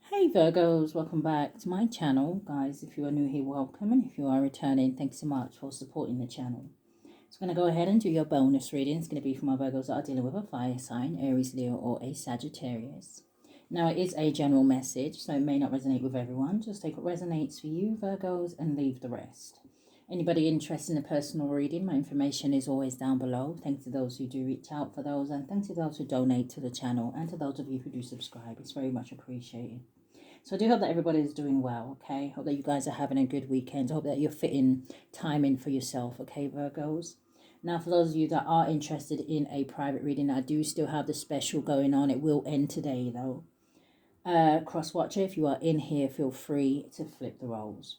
Hey Virgos, welcome back to my channel. Guys, if you are new here, welcome. And if you are returning, thanks so much for supporting the channel. So I'm going to go ahead and do your bonus reading. It's going to be for my Virgos that are dealing with a fire sign, Aries, Leo, or a Sagittarius. Now, it is a general message, so it may not resonate with everyone. Just take what resonates for you, Virgos, and leave the rest. Anybody interested in a personal reading, my information is always down below. Thanks to those who do reach out for those, and thanks to those who donate to the channel, and to those of you who do subscribe. It's very much appreciated. So I do hope that everybody is doing well, okay? Hope that you guys are having a good weekend. Hope that you're fitting time in for yourself, okay, Virgos? Now, for those of you that are interested in a private reading, I do still have the special going on. It will end today, though. Cross-watcher, if you are in here, feel free to flip the roles.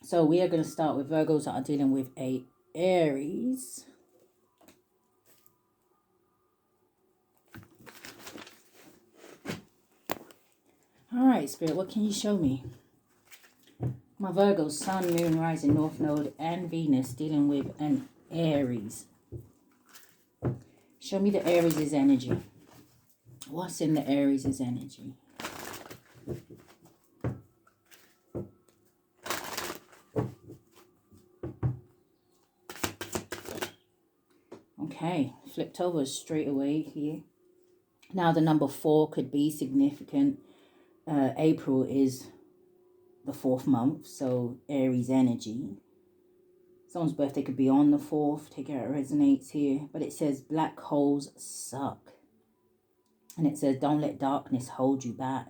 So we are going to start with Virgos that are dealing with a Aries. All right, Spirit, what can you show me? My Virgos, Sun, Moon, Rising, North Node, and Venus dealing with an Aries. Show me the Aries' energy. What's in the Aries' energy? Okay, flipped over straight away here. Now the number 4 could be significant. April is the 4th month, so Aries energy. Someone's birthday could be on the 4th. Take care, it resonates here. But it says black holes suck. And it says don't let darkness hold you back.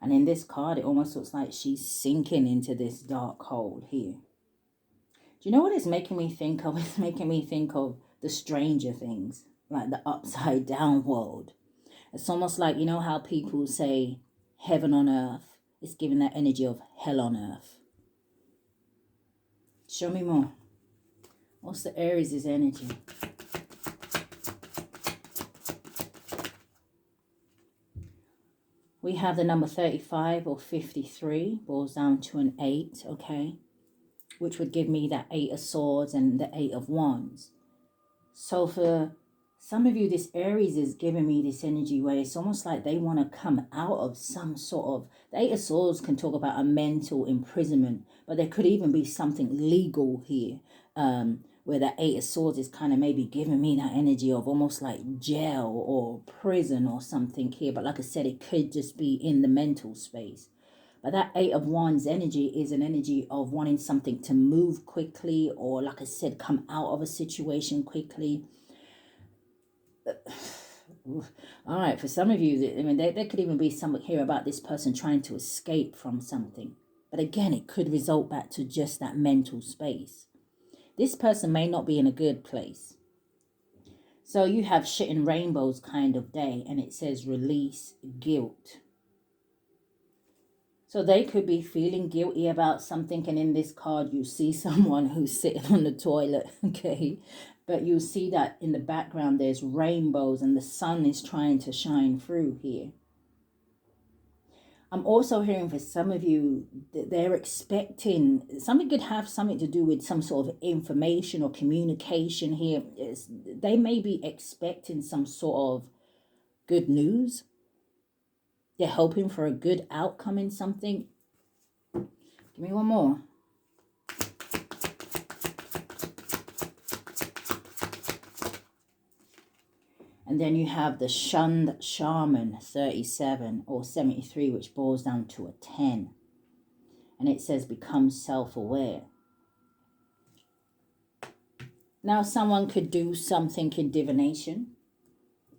And in this card, it almost looks like she's sinking into this dark hole here. Do you know what it's making me think of? It's making me think of the Stranger Things, like the upside down world. It's almost like, you know how people say heaven on earth? It's giving that energy of hell on earth. Show me more. What's the Aries' energy? We have the number 35 or 53, boils down to an 8, okay? Which would give me that 8 of Swords and the 8 of Wands. So for some of you, this Aries is giving me this energy where it's almost like they want to come out of some sort of... The 8 of Swords can talk about a mental imprisonment, but there could even be something legal here, where that 8 of Swords is kind of maybe giving me that energy of almost like jail or prison or something here. But like I said, it could just be in the mental space. But that 8 of Wands energy is an energy of wanting something to move quickly, or like I said, come out of a situation quickly. All right, for some of you, I mean, there could even be something here about this person trying to escape from something. But again, it could result back to just that mental space. This person may not be in a good place. So you have shit and rainbows kind of day, and it says release guilt. So they could be feeling guilty about something, and in this card you see someone who's sitting on the toilet, okay? But you see that in the background there's rainbows and the sun is trying to shine through here. I'm also hearing for some of you that they're expecting, something could have something to do with some sort of information or communication here. They may be expecting some sort of good news. They're hoping for a good outcome in something. Give me one more. And then you have the shunned shaman, 37 or 73, which boils down to a 10. And it says become self-aware. Now someone could do something in divination.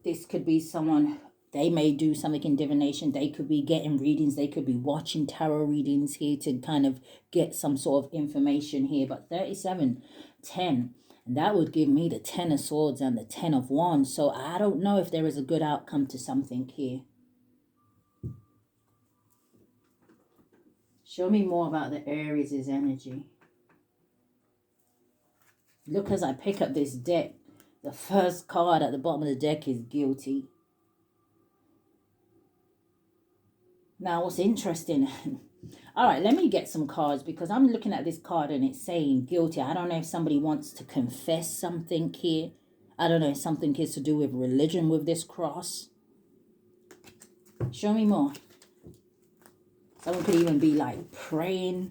This could be someone, they may do something in divination. They could be getting readings. They could be watching tarot readings here to kind of get some sort of information here. But 37, 10. And that would give me the 10 of Swords and the 10 of Wands. So I don't know if there is a good outcome to something here. Show me more about the Aries' energy. Look, as I pick up this deck, the first card at the bottom of the deck is guilty. Now, what's interesting... All right, let me get some cards, because I'm looking at this card and it's saying guilty. I don't know if somebody wants to confess something here. I don't know if something is to do with religion with this cross. Show me more. Someone could even be like praying.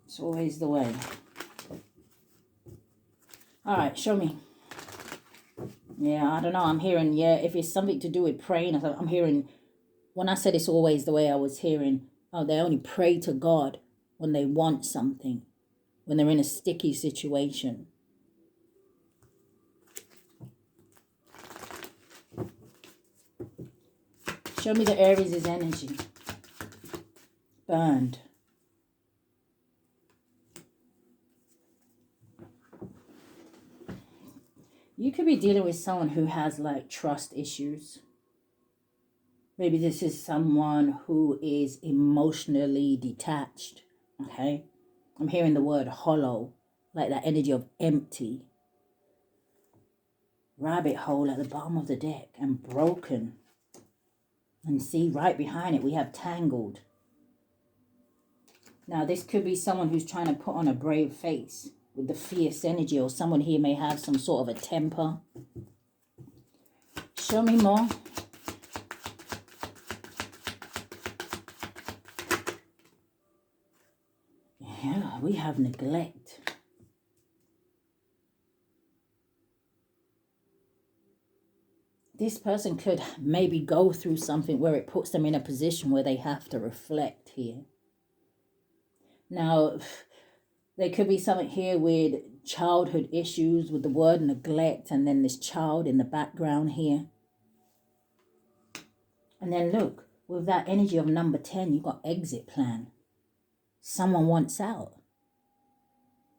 It's always the way. All right, show me. Yeah, I don't know. I'm hearing, yeah, if it's something to do with praying, I'm hearing, when I said it's always the way, I was hearing, oh, they only pray to God when they want something, when they're in a sticky situation. Show me the Aries' energy. Burned. You could be dealing with someone who has like trust issues. Maybe this is someone who is emotionally detached. Okay. I'm hearing the word hollow, like that energy of empty. Rabbit hole at the bottom of the deck and broken. And see, right behind it, we have tangled. Now, this could be someone who's trying to put on a brave face with the fierce energy, or someone here may have some sort of a temper. Show me more. Yeah, we have neglect. This person could maybe go through something where it puts them in a position where they have to reflect here. Now, there could be something here with childhood issues with the word neglect, and then this child in the background here. And then look, with that energy of number 10, you've got exit plan. Someone wants out.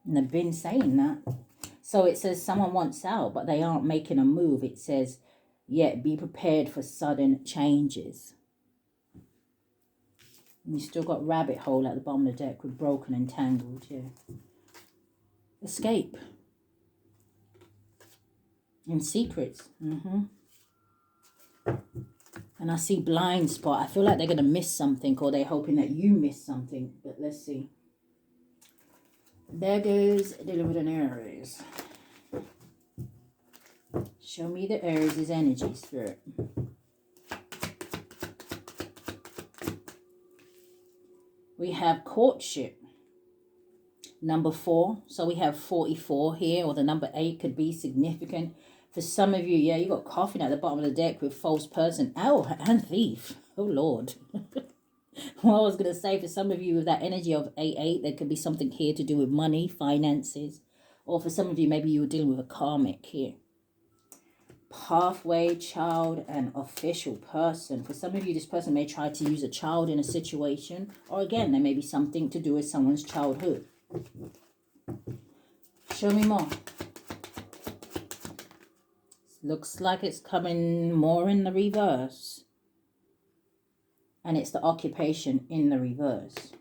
And they've been saying that. So it says someone wants out, but they aren't making a move. It says, yet be prepared for sudden changes. And you still got rabbit hole at the bottom of the deck with broken and tangled, yeah. Escape. And secrets. And I see blind spot. I feel like they're going to miss something, or they're hoping that you miss something. But let's see. There goes Virgo and Aries. Show me the Aries' energy, Spirit. We have courtship. Number 4. So we have 44 here, or the number 8 could be significant. For some of you, yeah, you got coffin at the bottom of the deck with false person. Oh, and thief. Oh, Lord. Well, I was going to say, for some of you with that energy of 8-8, there could be something here to do with money, finances. Or for some of you, maybe you were dealing with a karmic here. Pathway, child, and official person. For some of you, this person may try to use a child in a situation. Or again, there may be something to do with someone's childhood. Show me more. Looks like it's coming more in the reverse. And it's the occupation in the reverse.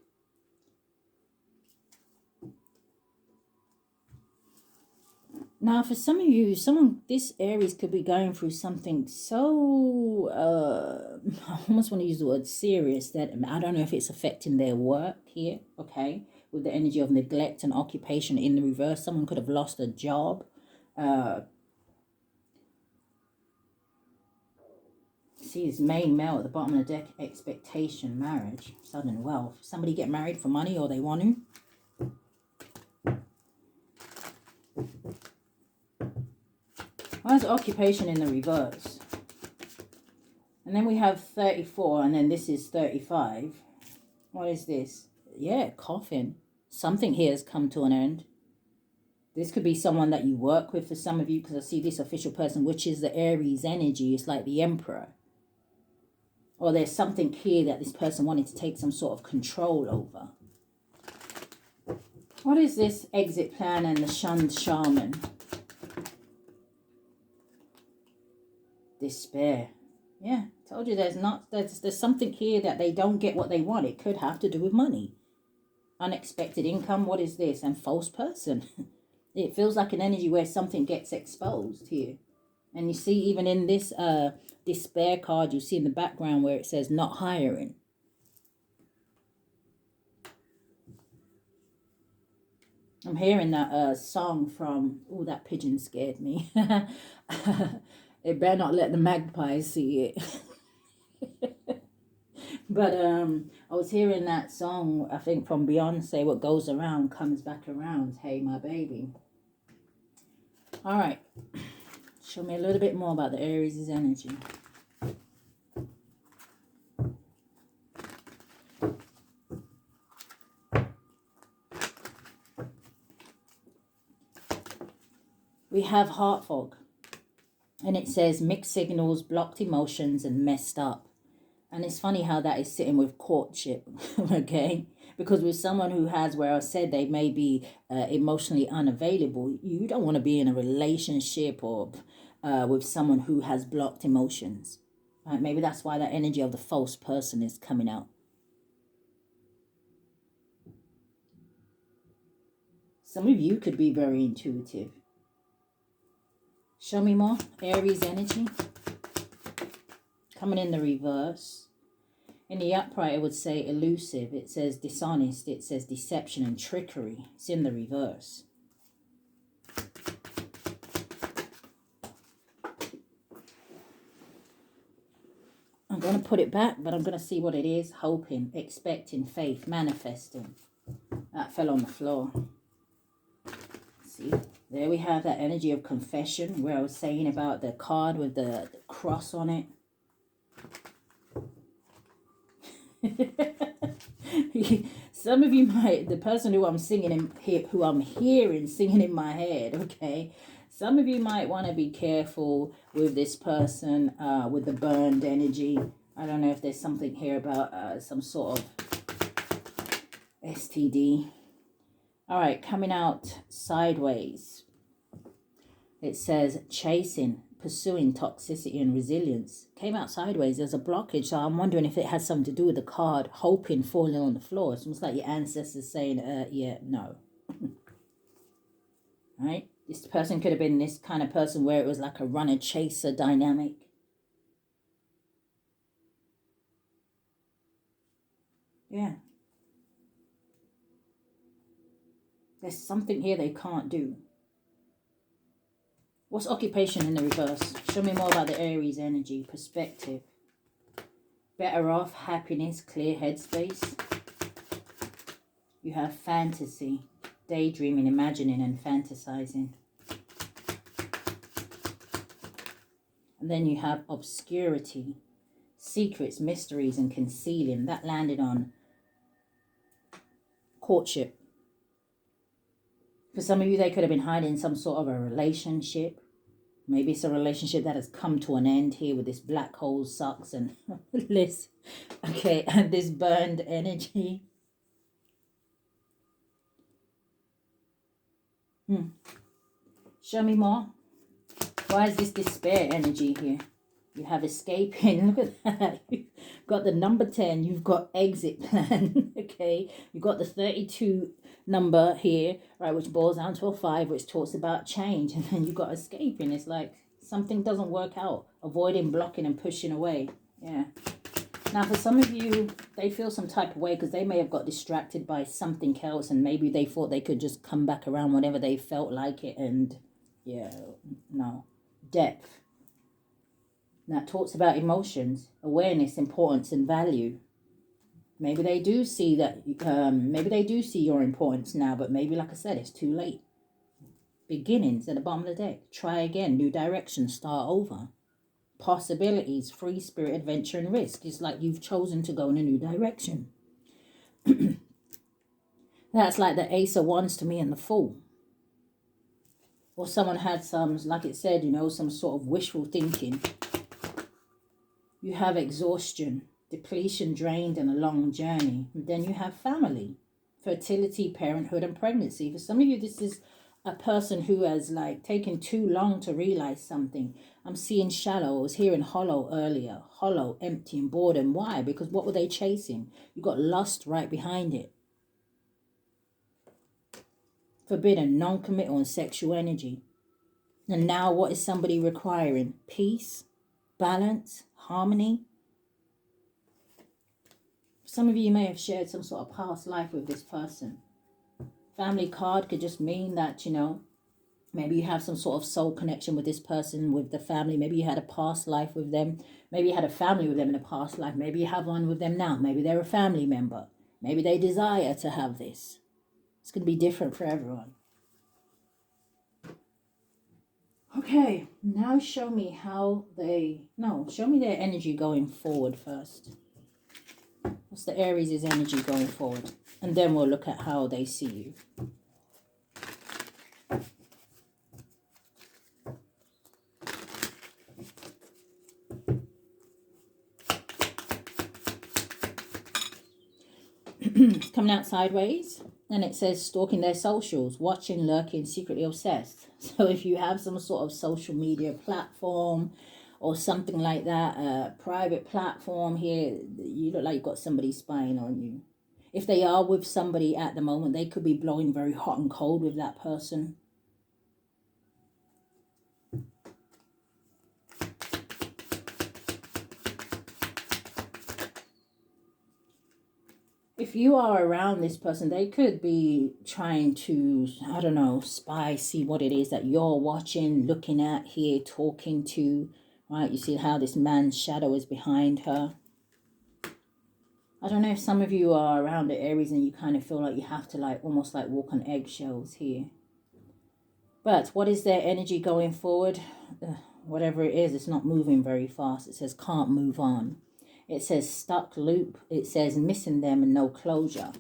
Now, for some of you, this Aries could be going through something so, I almost want to use the word serious, that I don't know if it's affecting their work here, okay? With the energy of neglect and occupation in the reverse. Someone could have lost a job. See this main male at the bottom of the deck, expectation, marriage, sudden wealth. Somebody get married for money, or they want to. Why is occupation in the reverse? And then we have 34, and then this is 35. What is this? Yeah, coffin. Something here has come to an end. This could be someone that you work with for some of you, because I see this official person, which is the Aries energy. It's like the Emperor. Or there's something here that this person wanted to take some sort of control over. What is this exit plan and the shunned shaman? Despair. Yeah, told you there's something here that they don't get what they want. It could have to do with money. Unexpected income. What is this? And false person. It feels like an energy where something gets exposed here. And you see, even in this despair card, you see in the background where it says not hiring. I'm hearing that song from, oh, that pigeon scared me. It better not let the magpies see it. But I was hearing that song, I think from Beyonce, what goes around comes back around. Hey, my baby. All right. Show me a little bit more about the Aries' energy. We have heart fog. And it says mixed signals, blocked emotions, and messed up. And it's funny how that is sitting with courtship, okay? Because with someone who has, where I said they may be emotionally unavailable, you don't want to be in a relationship or with someone who has blocked emotions. Right? Maybe that's why that energy of the false person is coming out. Some of you could be very intuitive. Show me more. Aries energy. Coming in the reverse. In the upright, it would say elusive. It says dishonest. It says deception and trickery. It's in the reverse. I'm going to put it back, but I'm going to see what it is. Hoping, expecting, faith, manifesting. That fell on the floor. See, there we have that energy of confession, where I was saying about the card with the cross on it. Some of you might, the person who I'm singing in, who I'm hearing singing in my head, okay, some of you might want to be careful with this person with the burned energy. I don't know if there's something here about some sort of STD. All right, coming out sideways. It says chasing, pursuing toxicity and resilience. Came out sideways. There's a blockage. So I'm wondering if it has something to do with the card, hoping, falling on the floor. It's almost like your ancestors saying, yeah, no. Right? This person could have been this kind of person where it was like a runner-chaser dynamic. Yeah. There's something here they can't do. What's occupation in the reverse? Show me more about the Aries energy. Perspective. Better off, happiness, clear headspace. You have fantasy, daydreaming, imagining, and fantasizing. And then you have obscurity, secrets, mysteries, and concealing. That landed on courtship. For some of you, they could have been hiding some sort of a relationship. Maybe it's a relationship that has come to an end here with this black hole sucks and this, okay, and this burned energy. Show me more. Why is this despair energy here? You have escaping. Look at that. You've got the number 10. You've got exit plan. Okay. You've got the 32 number here, right, which boils down to a 5, which talks about change. And then you've got escaping. It's like something doesn't work out. Avoiding, blocking, and pushing away. Yeah. Now, for some of you, they feel some type of way because they may have got distracted by something else. And maybe they thought they could just come back around whenever they felt like it. And yeah, no. Depth. That talks about emotions, awareness, importance, and value. Maybe they do see that, maybe they do see your importance now, but maybe, like I said, it's too late. Beginnings at the bottom of the deck. Try again, new direction, start over. Possibilities, free spirit, adventure, and risk. It's like you've chosen to go in a new direction. That's like the Ace of Wands to me and the Fool. Or someone had some, like it said, you know, some sort of wishful thinking. You have exhaustion, depletion, drained, and a long journey. And then you have family, fertility, parenthood, and pregnancy. For some of you, this is a person who has like taken too long to realize something. I'm seeing shallow. I was hearing hollow earlier. Hollow, empty, and boredom. Why? Because what were they chasing? You got lust right behind it. Forbidden, non-committal, and sexual energy. And now what is somebody requiring? Peace, balance, harmony. Some of you may have shared some sort of past life with this person. Family card could just mean that, you know, Maybe you have some sort of soul connection with this person, with the family. Maybe you had a past life with them. Maybe you had a family with them in a past life. Maybe you have one with them now. Maybe they're a family member. Maybe they desire to have this. It's going to be different for everyone. Okay, now show me how show me their energy going forward first. What's the Aries' energy going forward? And then we'll look at how they see you. It's coming out sideways, and it says stalking their socials, watching, lurking, secretly obsessed. So if you have some sort of social media platform or something like that, a private platform here, you look like you've got somebody spying on you. If they are with somebody at the moment, they could be blowing very hot and cold with that person. If you are around this person, they could be trying to, I don't know, spy, see what it is that you're watching, looking at here, talking to, right? You see how this man's shadow is behind her. I don't know if some of you are around the Aries and you kind of feel like you have to almost walk on eggshells here. But what is their energy going forward? Whatever it is, it's not moving very fast. It says can't move on. It says stuck loop. It says missing them and no closure.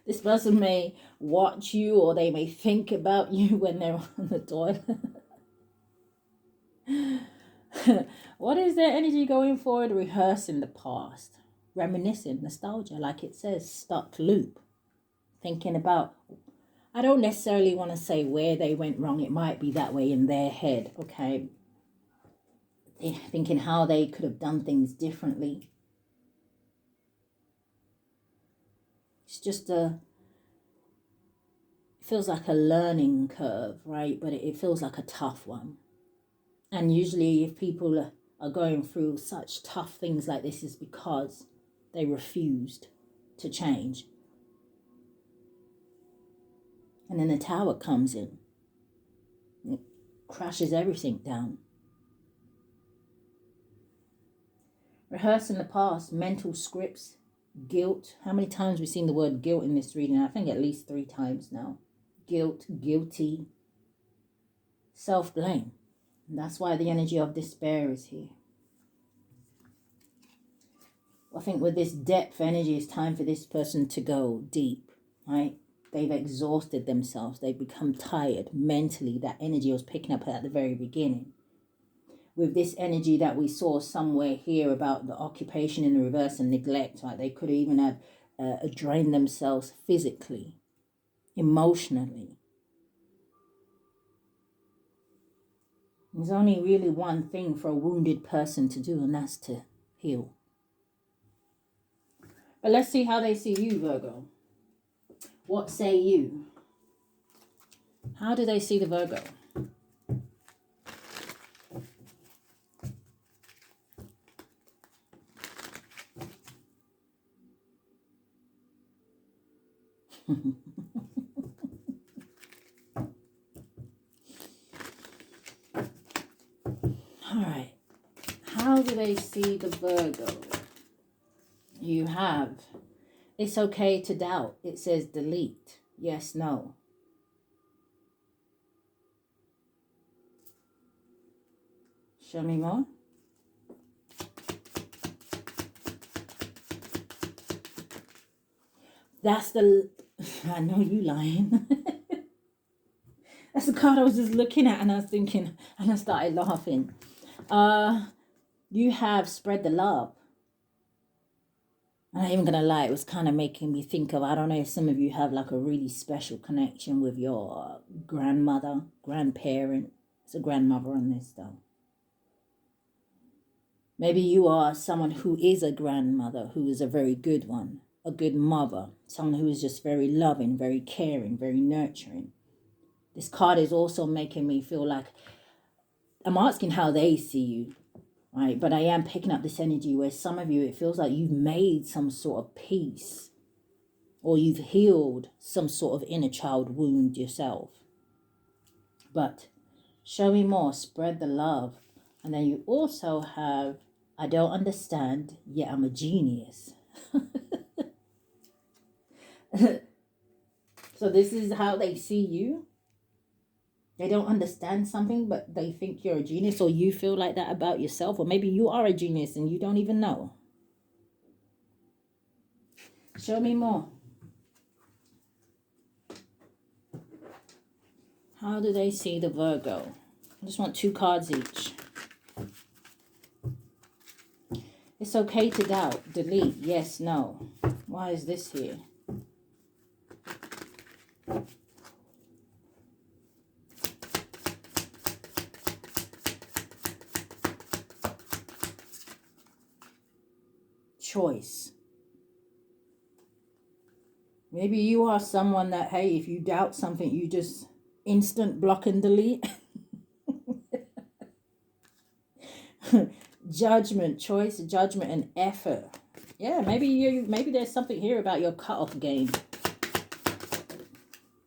This person may watch you, or they may think about you when they're on the toilet. What is their energy going forward? Rehearsing the past. Reminiscing, nostalgia, like it says, stuck loop. Thinking about, I don't necessarily want to say where they went wrong. It might be that way in their head, okay? Thinking how they could have done things differently. It's just it feels like a learning curve, right? But it feels like a tough one. And usually if people are going through such tough things like this, is because they refused to change. And then the Tower comes in. It crashes everything down. Rehearsing the past, mental scripts, guilt. How many times we've seen the word guilt in this reading? I think at least 3 times now. Guilt, guilty, self-blame. And that's why the energy of despair is here. I think with this depth energy, it's time for this person to go deep, right? They've exhausted themselves. They've become tired mentally. That energy I was picking up at the very beginning. With this energy that we saw somewhere here about the occupation in the reverse and neglect, right? They could even have drained themselves physically, emotionally. There's only really one thing for a wounded person to do, and that's to heal. But let's see how they see you, Virgo. What say you? How do they see the Virgo? All right. How do they see the Virgo? You have, it's okay to doubt. It says delete. Yes, no. Show me more. That's the, I know you lying. That's the card I was just looking at and I was thinking, and I started laughing. You have spread the love. I'm not even going to lie, it was kind of making me think of, I don't know if some of you have like a really special connection with your grandmother, grandparent. It's a grandmother on this though. Maybe you are someone who is a grandmother, who is a very good one, a good mother, someone who is just very loving, very caring, very nurturing. This card is also making me feel like, I'm asking how they see you, right? But I am picking up this energy where some of you, it feels like you've made some sort of peace or you've healed some sort of inner child wound yourself. But show me more, spread the love. And then you also have, I don't understand, yet I'm a genius. So this is how they see you. They don't understand something, but they think you're a genius, or you feel like that about yourself, or maybe you are a genius and you don't even know. Show me more. How do they see the Virgo? I just want 2 cards each. It's okay to doubt. Delete. Yes, no. Why is this here? Choice. Maybe you are someone that, hey, if you doubt something, you just instant block and delete. Judgment, choice, judgment, and effort. Yeah, maybe there's something here about your cutoff game.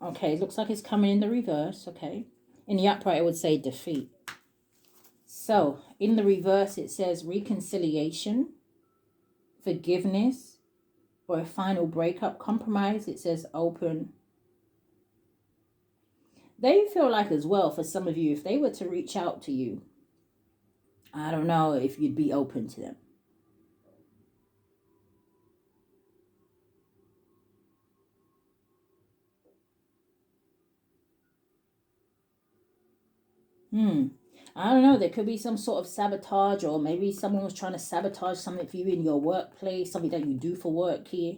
Okay, looks like it's coming in the reverse. Okay, in the upright it would say defeat. So in the reverse it says reconciliation, forgiveness, or a final breakup, compromise. It says open. They feel like as well, for some of you, if they were to reach out to you, I don't know if you'd be open to them. I don't know. There could be some sort of sabotage, or maybe someone was trying to sabotage something for you in your workplace, something that you do for work here.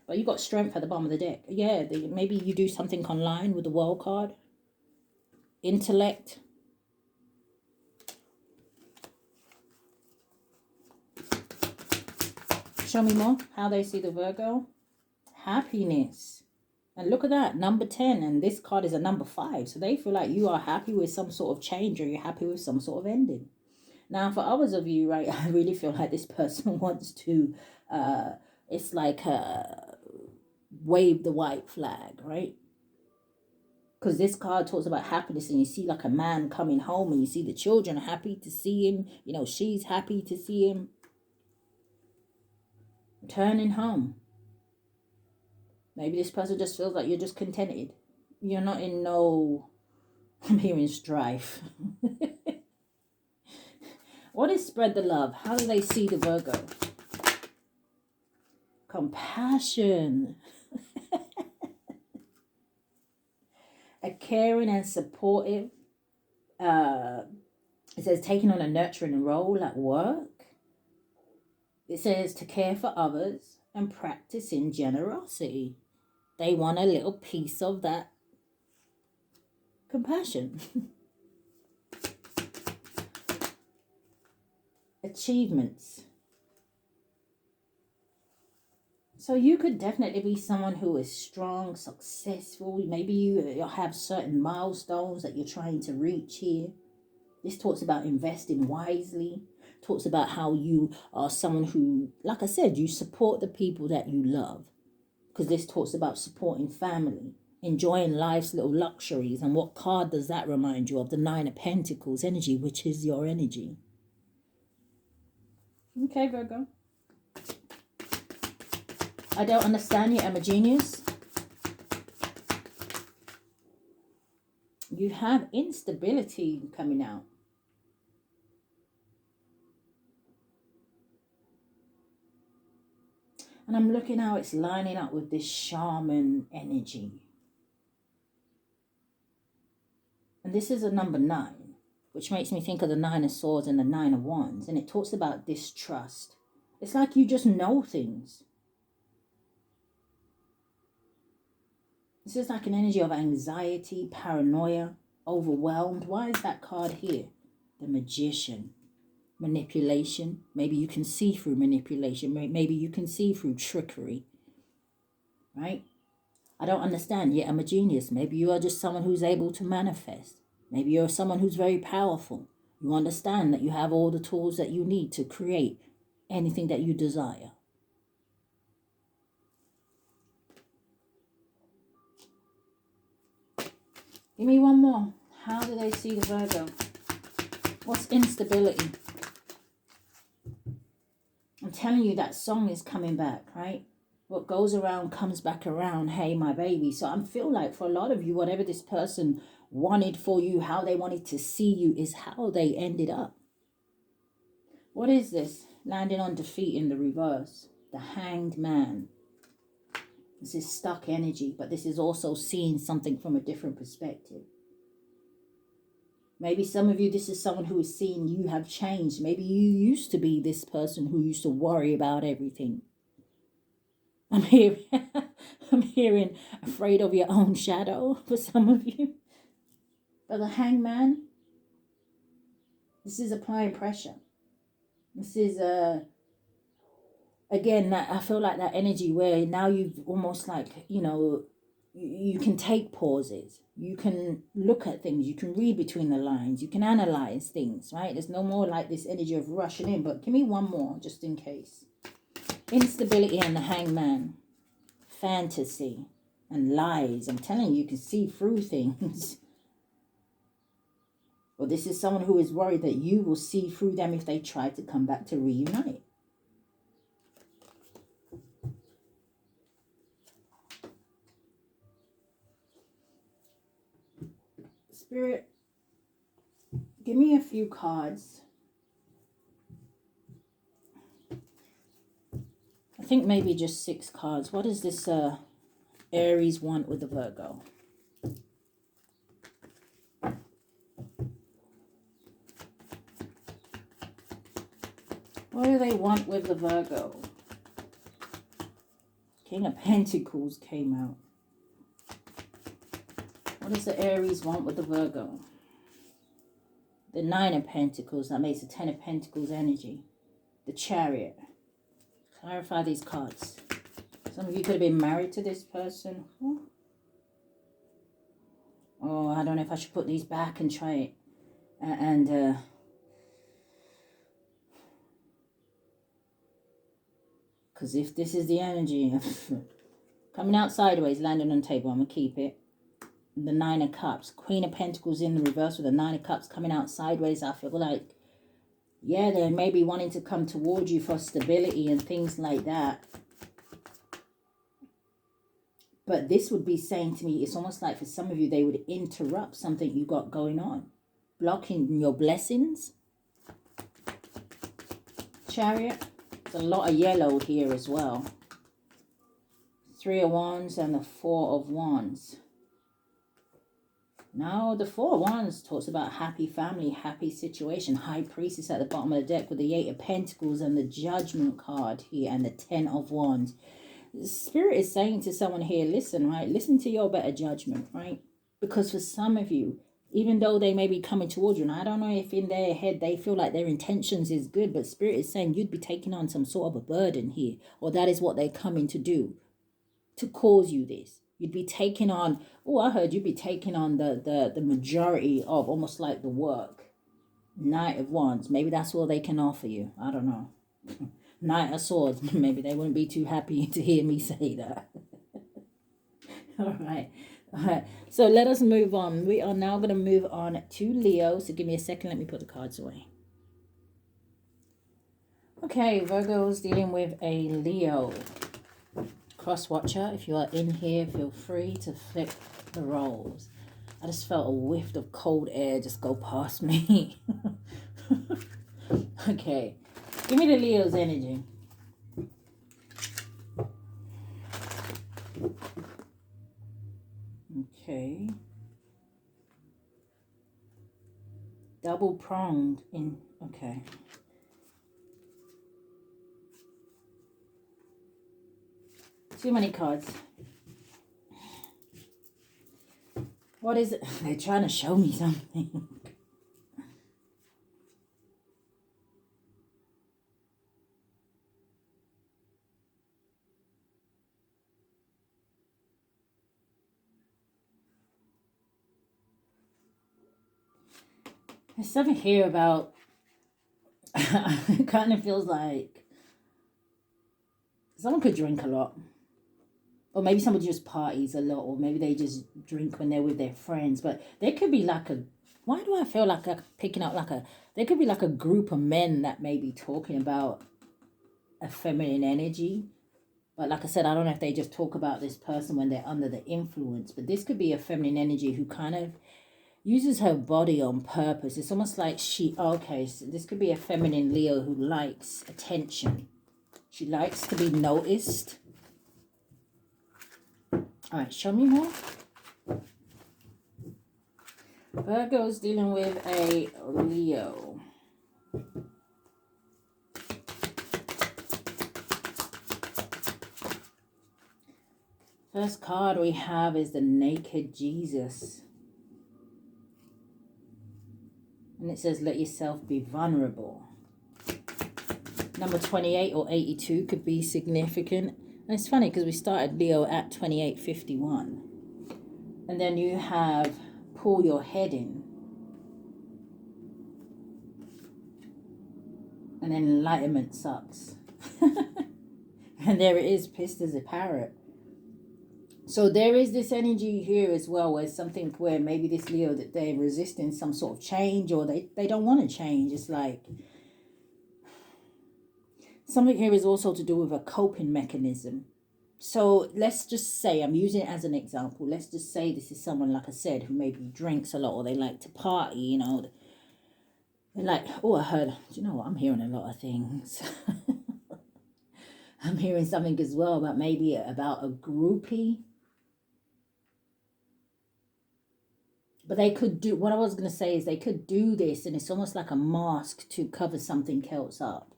But you got strength at the bottom of the deck. Yeah, maybe you do something online with the World card. Intellect. Show me more. How they see the Virgo. Happiness. And look at that, number 10. And this card is a number 5. So they feel like you are happy with some sort of change, or you're happy with some sort of ending. Now, for others of you, right, I really feel like this person wants to, it's like wave the white flag, right? Because this card talks about happiness, and you see like a man coming home, and you see the children happy to see him. You know, she's happy to see him. Returning home. Maybe this person just feels like you're just contented. You're not in no, I'm hearing strife. What is spread the love? How do they see the Virgo? Compassion. A caring and supportive. It says taking on a nurturing role at work. It says to care for others and practicing generosity. They want a little piece of that compassion. Achievements. So you could definitely be someone who is strong, successful. Maybe you have certain milestones that you're trying to reach here. This talks about investing wisely. Talks about how you are someone who, like I said, you support the people that you love. Because this talks about supporting family, enjoying life's little luxuries. And what card does that remind you of? The 9 of Pentacles energy, which is your energy. Okay, Virgo. I don't understand you, I'm a genius. You have instability coming out. And I'm looking how it's lining up with this shaman energy. And this is a number 9, which makes me think of the 9 of Swords and the 9 of Wands. And it talks about distrust. It's like you just know things. This is like an energy of anxiety, paranoia, overwhelmed. Why is that card here? The Magician. Manipulation. Maybe you can see through manipulation. Maybe you can see through trickery. Right? I don't understand. Yet I'm a genius. Maybe you are just someone who's able to manifest. Maybe you're someone who's very powerful. You understand that you have all the tools that you need to create anything that you desire. Give me one more. How do they see the Virgo? What's instability? I'm telling you, that song is coming back, right? What goes around comes back around. Hey, my baby. So I feel like for a lot of you, whatever this person wanted for you, how they wanted to see you is how they ended up. What is this? Landing on defeat in the reverse. The Hanged Man. This is stuck energy, but this is also seeing something from a different perspective. Maybe some of you, this is someone who is seeing you have changed. Maybe you used to be this person who used to worry about everything. I'm hearing afraid of your own shadow for some of you. But the Hangman, this is applying pressure. This is again, I feel like that energy where now you've almost like, you know, you can take pauses. You can look at things. You can read between the lines. You can analyze things, right? There's no more like this energy of rushing in. But give me one more just in case. Instability and the Hangman. Fantasy and lies. I'm telling you, you can see through things. Well, this is someone who is worried that you will see through them if they try to come back to reunite. Spirit, give me a few cards. I think maybe just 6 cards. What does this Aries want with the Virgo? What do they want with the Virgo? King of Pentacles came out. What does the Aries want with the Virgo? The 9 of Pentacles, that makes the 10 of Pentacles energy. The Chariot. Clarify these cards. Some of you could have been married to this person. Oh, I don't know if I should put these back and try it. Because if this is the energy, coming out sideways, landing on the table, I'm going to keep it. The 9 of Cups. Queen of Pentacles in the reverse with the 9 of Cups coming out sideways. I feel like, yeah, they may be wanting to come towards you for stability and things like that. But this would be saying to me, it's almost like for some of you, they would interrupt something you got going on. Blocking your blessings. Chariot. There's a lot of yellow here as well. 3 of Wands and the 4 of Wands. Now, the 4 of Wands talks about happy family, happy situation. High Priestess at the bottom of the deck with the 8 of Pentacles and the Judgment card here and the 10 of Wands. Spirit is saying to someone here, listen, right? Listen to your better judgment, right? Because for some of you, even though they may be coming towards you, and I don't know if in their head they feel like their intentions is good, but Spirit is saying you'd be taking on some sort of a burden here, or that is what they're coming to do, to cause you this. You'd be taking on, oh, I heard you'd be taking on the majority of almost like the work. Knight of Wands. Maybe that's all they can offer you. I don't know. Knight of Swords. Maybe they wouldn't be too happy to hear me say that. All right. All right. So let us move on. We are now going to move on to Leo. So give me a second. Let me put the cards away. Okay. Virgo's dealing with a Leo. Cross watcher, if you are in here, feel free to flip the roles. I just felt a whiff of cold air just go past me. Okay, give me the Leo's energy. Okay. Double pronged in, okay. Too many cards. What is it? They're trying to show me something. There's something here about, it kind of feels like someone could drink a lot. or maybe somebody just parties a lot, or maybe they just drink when they're with their friends. But there could be like a, why do I feel like I'm picking up like a, there could be like a group of men that may be talking about a feminine energy. But like I said, I don't know if they just talk about this person when they're under the influence. But this could be a feminine energy who kind of uses her body on purpose. It's almost like she, okay, so this could be a feminine Leo who likes attention. She likes to be noticed. All right, show me more. Virgo's dealing with a Leo. First card we have is the Naked Jesus. And it says, let yourself be vulnerable. Number 28 or 82 could be significant. And it's funny because we started Leo at 2851. And then you have pull your head in. And then enlightenment sucks. And there it is, pissed as a parrot. So there is this energy here as well, where something where maybe this Leo, that they're resisting some sort of change, or they don't want to change. It's like something here is also to do with a coping mechanism. So let's just say, I'm using it as an example. Let's just say this is someone, like I said, who maybe drinks a lot, or they like to party, you know. They're like, oh, I heard, do you know what? I'm hearing a lot of things. I'm hearing something as well about maybe about a groupie. But they could do, what I was going to say is they could do this, and it's almost like a mask to cover something else up.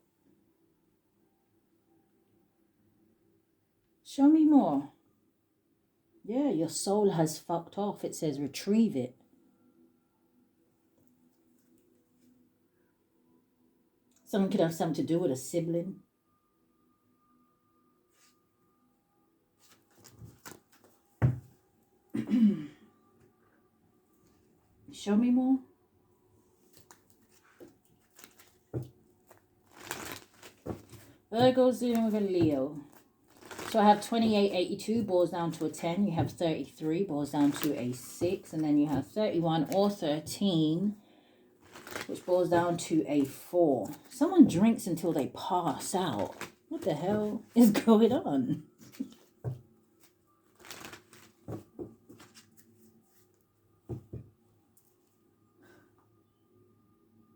Show me more. Yeah, your soul has fucked off. It says retrieve it. Someone could have something to do with a sibling. Show me more. Virgo's dealing with a Leo. So I have 2882 boils down to a 10. You have 33 boils down to a 6. And then you have 31 or 13, which boils down to a 4. Someone drinks until they pass out. What the hell is going on?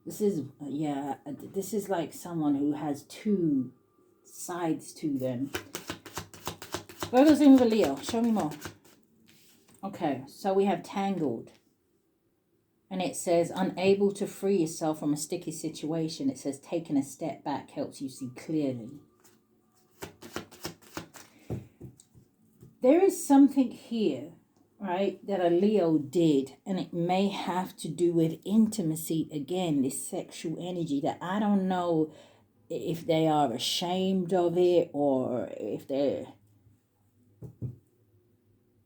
This is, yeah, this is like someone who has two sides to them. Virgo's in with a Leo. Show me more. Okay, so we have tangled. And it says unable to free yourself from a sticky situation. It says taking a step back helps you see clearly. There is something here, right, that a Leo did, and it may have to do with intimacy again, this sexual energy that I don't know if they are ashamed of it, or if they're,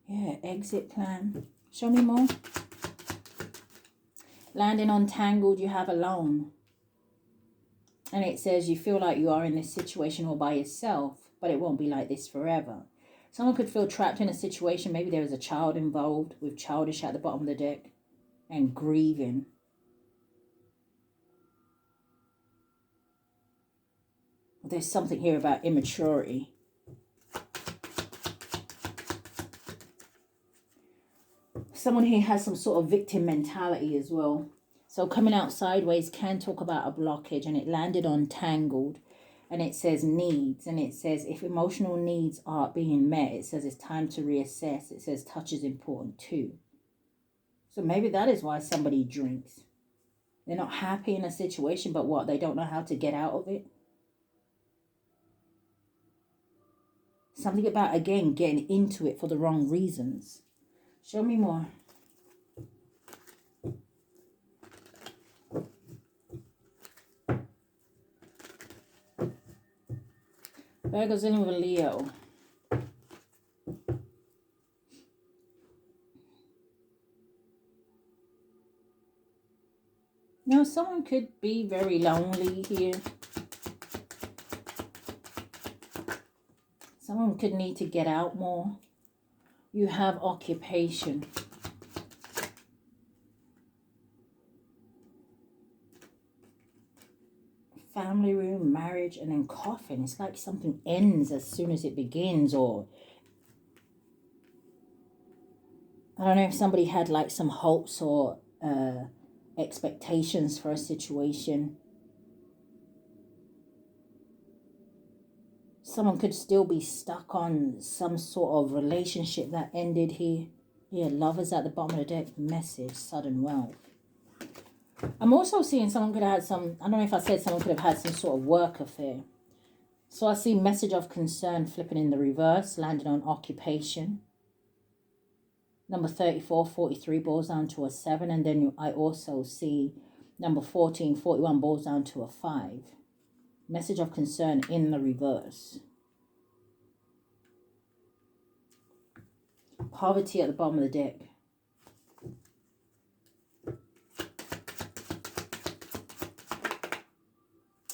yeah, exit plan. Show me more. Landing on tangled, you have alone. And it says you feel like you are in this situation all by yourself, but it won't be like this forever. Someone could feel trapped in a situation. Maybe there is a child involved, with childish at the bottom of the deck, and grieving. There's something here about immaturity. Someone here has some sort of victim mentality as well. So coming out sideways can talk about a blockage, and it landed on tangled. And it says needs, and it says if emotional needs aren't being met, it says it's time to reassess. It says touch is important too. So maybe that is why somebody drinks. They're not happy in a situation, but what? They don't know how to get out of it. Something about, again, getting into it for the wrong reasons. Show me more. Virgo's in with a Leo. Now, someone could be very lonely here. Someone could need to get out more. You have occupation. Family room, marriage, and then coffin. It's like something ends as soon as it begins, or I don't know if somebody had like some hopes or expectations for a situation. Someone could still be stuck on some sort of relationship that ended here. Yeah, lovers at the bottom of the deck. Message, sudden wealth. I'm also seeing someone could have had some, I don't know if I said someone could have had some sort of work affair. So I see message of concern flipping in the reverse, landing on occupation. Number 34, 43 boils down to a 7. And then I also see number 14, 41 boils down to a 5. Message of concern in the reverse. Poverty at the bottom of the deck.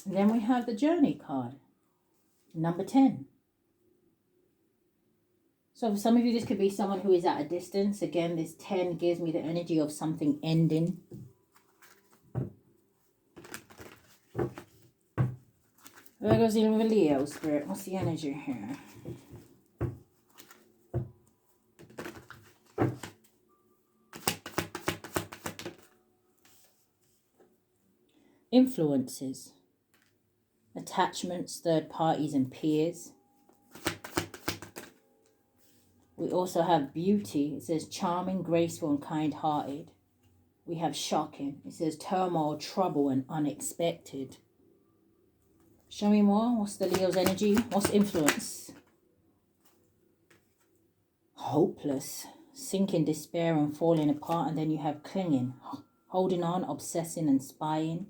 And then we have the Journey card. Number 10. So for some of you, this could be someone who is at a distance. Again, this 10 gives me the energy of something ending. Virgo's dealing with Leo, Spirit. What's the energy here? Influences. Attachments, third parties, and peers. We also have beauty. It says charming, graceful, and kind-hearted. We have shocking. It says turmoil, trouble, and unexpected. Show me more. What's the Leo's energy? What's influence? Hopeless, sinking, despair, and falling apart. And then you have clinging, holding on, obsessing, and spying.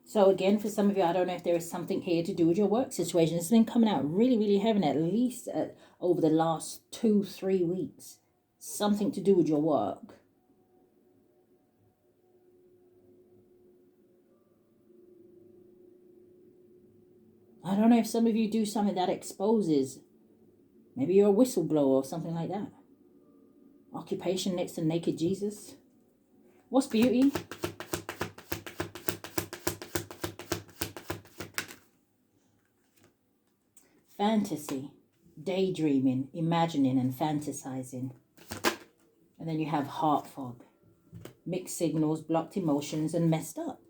So again, for some of you, I don't know if there is something here to do with your work situation. It's been coming out really, really heavy, at least over the last 2-3 weeks. Something to do with your work. I don't know if some of you do something that exposes. Maybe you're a whistleblower or something like that. Occupation next to naked Jesus. What's beauty? Fantasy, daydreaming, imagining, and fantasizing. And then you have heart fog, mixed signals, blocked emotions, and messed up.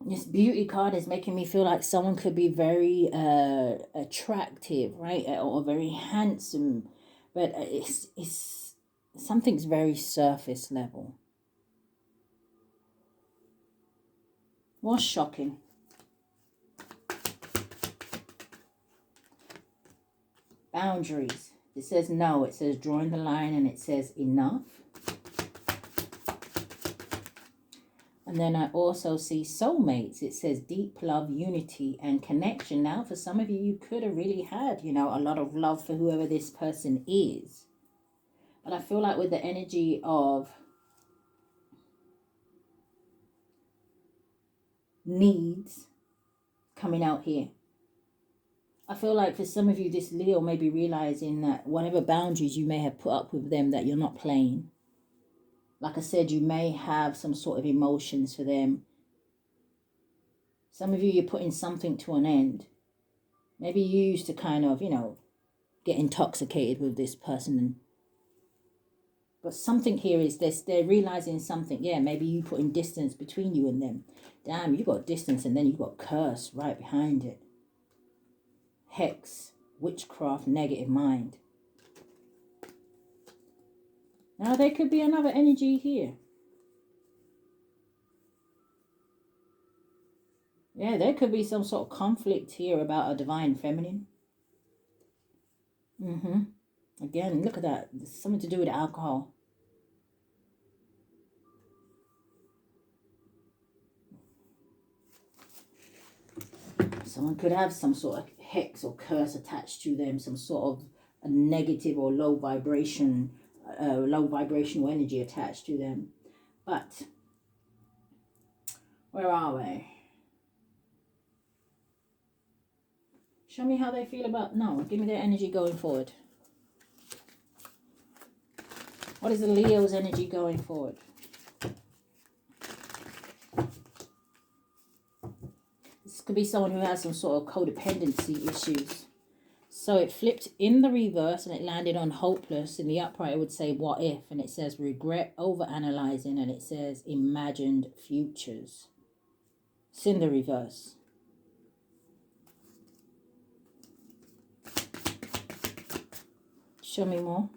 This beauty card is making me feel like someone could be very attractive, right? Or very handsome. But it's something's very surface level. What's shocking? Boundaries. It says no. It says drawing the line, and it says enough. And then I also see soulmates. It says deep love, unity, and connection. Now, for some of you, you could have really had, you know, a lot of love for whoever this person is. But I feel like with the energy of needs coming out here, I feel like for some of you, this Leo may be realizing that whatever boundaries you may have put up with them, that you're not playing. Like I said, you may have some sort of emotions for them. Some of you, you're putting something to an end. Maybe you used to kind of, you know, get intoxicated with this person. But something here is this, they're realizing something. Yeah, maybe you putting distance between you and them. Damn, you got distance, and then you got curse right behind it. Hex, witchcraft, negative mind. Now there could be another energy here. Yeah, there could be some sort of conflict here about a divine feminine. Again, look at that. There's something to do with alcohol. Someone could have some sort of hex or curse attached to them, some sort of a negative or low vibrational energy attached to them. But where are we? Show me how they feel about... No, give me their energy going forward. What is the Leo's energy going forward? This could be someone who has some sort of codependency issues. So it flipped in the reverse and it landed on hopeless. In the upright, it would say what if. And it says regret, overanalyzing. And it says imagined futures. It's in the reverse. Show me more.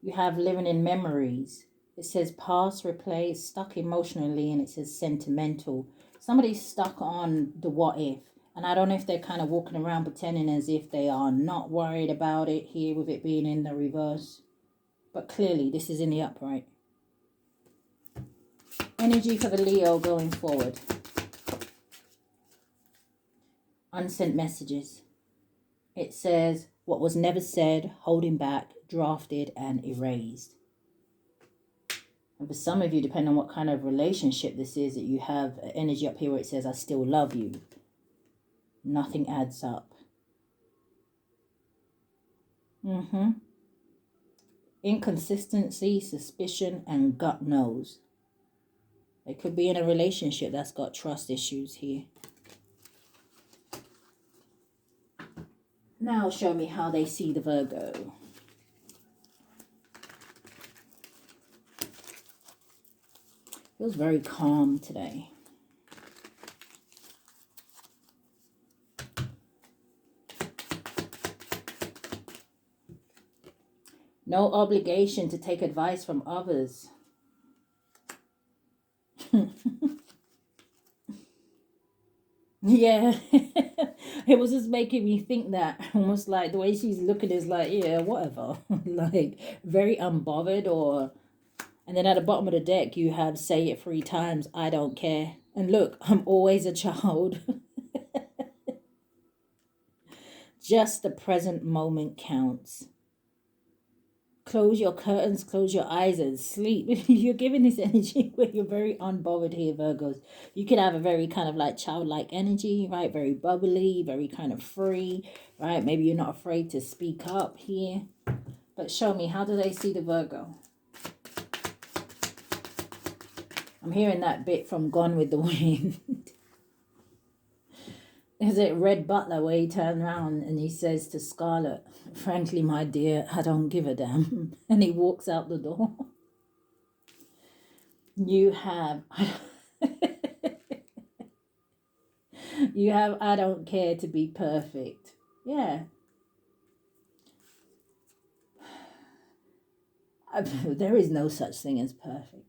You have living in memories. It says past, replay, stuck emotionally, and it says sentimental. Somebody's stuck on the what if. And I don't know if they're kind of walking around pretending as if they are not worried about it here with it being in the reverse. But clearly this is in the upright. Energy for the Leo going forward. Unsent messages. It says what was never said, holding back, drafted and erased. And for some of you, depending on what kind of relationship this is, that you have energy up here where it says I still love you. Nothing adds up. Inconsistency, suspicion and gut knows. They could be in a relationship that's got trust issues here. Now show me how they see the Virgo. Feels very calm today. No obligation to take advice from others. Yeah. It was just making me think that. Almost like the way she's looking is like, yeah, whatever. Like very unbothered or... And then at the bottom of the deck, you have say it 3 times. I don't care. And look, I'm always a child. Just the present moment counts. Close your curtains, close your eyes and sleep. You're giving this energy where you're very unbothered here, Virgos. You could have a very kind of like childlike energy, right? Very bubbly, very kind of free, right? Maybe you're not afraid to speak up here. But show me, how do they see the Virgo? I'm hearing that bit from Gone with the Wind. Is it Red Butler where he turned around and he says to Scarlet, frankly, my dear, I don't give a damn. And he walks out the door. You have... you have I don't care to be perfect. Yeah. There is no such thing as perfect.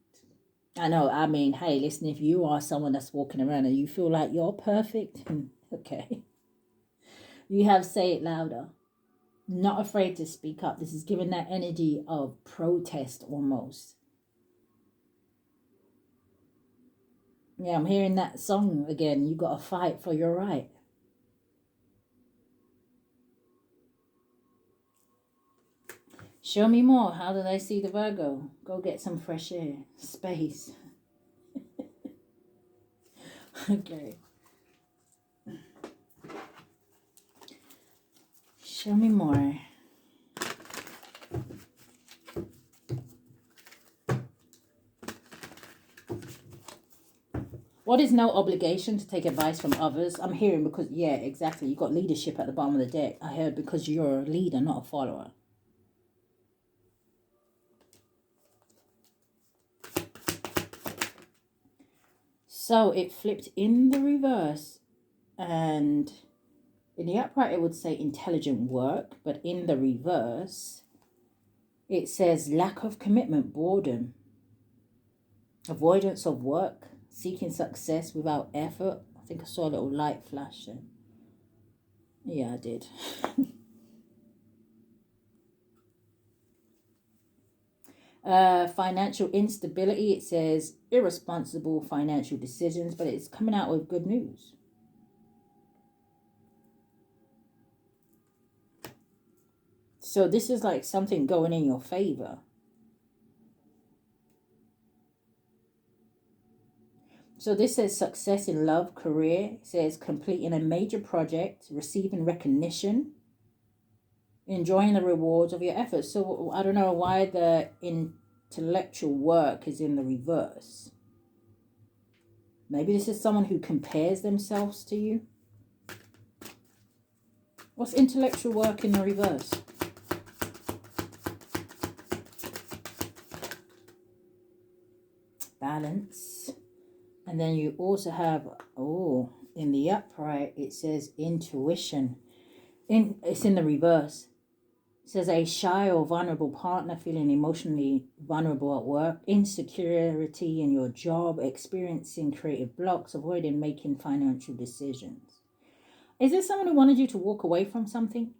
I know, I mean, hey, listen, if you are someone that's walking around and you feel like you're perfect, okay. You have say it louder. Not afraid to speak up. This is giving that energy of protest almost. Yeah, I'm hearing that song again. You got to fight for your right. Show me more. How do they see the Virgo? Go get some fresh air. Space. Okay. Show me more. What is no obligation to take advice from others? I'm hearing because, yeah, exactly. You got leadership at the bottom of the deck. I heard because you're a leader, not a follower. So it flipped in the reverse, and in the upright it would say intelligent work, but in the reverse it says lack of commitment, boredom, avoidance of work, seeking success without effort. I think I saw a little light flash then. Yeah, I did. Financial instability, it says irresponsible financial decisions, but it's coming out with good news. So this is like something going in your favor. So this says success in love, career. It says completing a major project, receiving recognition, enjoying the rewards of your efforts. So I don't know why the intellectual work is in the reverse. Maybe this is someone who compares themselves to you. What's intellectual work in the reverse? Balance. And then you also have, in the upright, it says intuition. It's in the reverse. It says a shy or vulnerable partner, feeling emotionally vulnerable at work, insecurity in your job, experiencing creative blocks, avoiding making financial decisions. Is this someone who wanted you to walk away from something?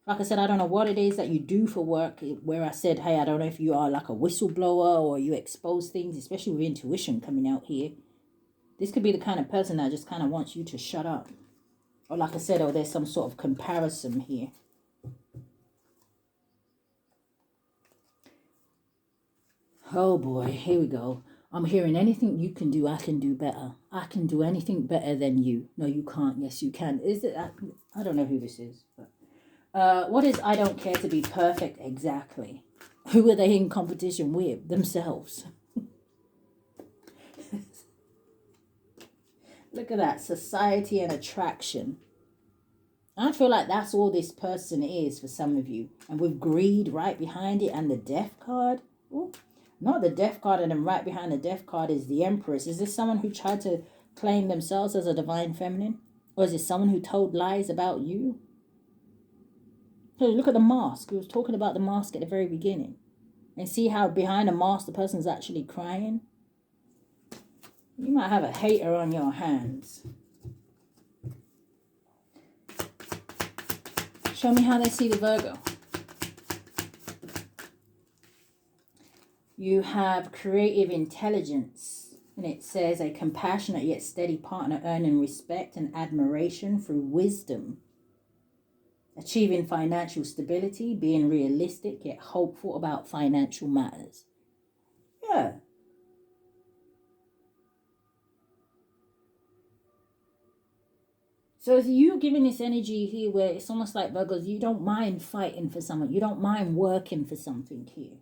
Like I said, I don't know what it is that you do for work, where I said, hey, I don't know if you are like a whistleblower or you expose things, especially with intuition coming out here. This could be the kind of person that just kind of wants you to shut up. Or like I said, there's some sort of comparison here. Oh boy, here we go. I'm hearing anything you can do, I can do better. I can do anything better than you. No, you can't. Yes, you can. Is it? I don't know who this is. But, what is I don't care to be perfect exactly? Who are they in competition with? Themselves. Look at that. Society and attraction. I feel like that's all this person is for some of you. And with greed right behind it and the death card. Ooh. Not the death card, and then right behind the death card is the Empress. Is this someone who tried to claim themselves as a divine feminine? Or is it someone who told lies about you? Hey, look at the mask. We was talking about the mask at the very beginning. And see how behind the mask the person's actually crying? You might have a hater on your hands. Show me how they see the Virgo. You have creative intelligence, and it says a compassionate yet steady partner earning respect and admiration through wisdom. Achieving financial stability, being realistic yet hopeful about financial matters. Yeah. So if you're giving this energy here where it's almost like Virgos, you don't mind fighting for someone. You don't mind working for something here.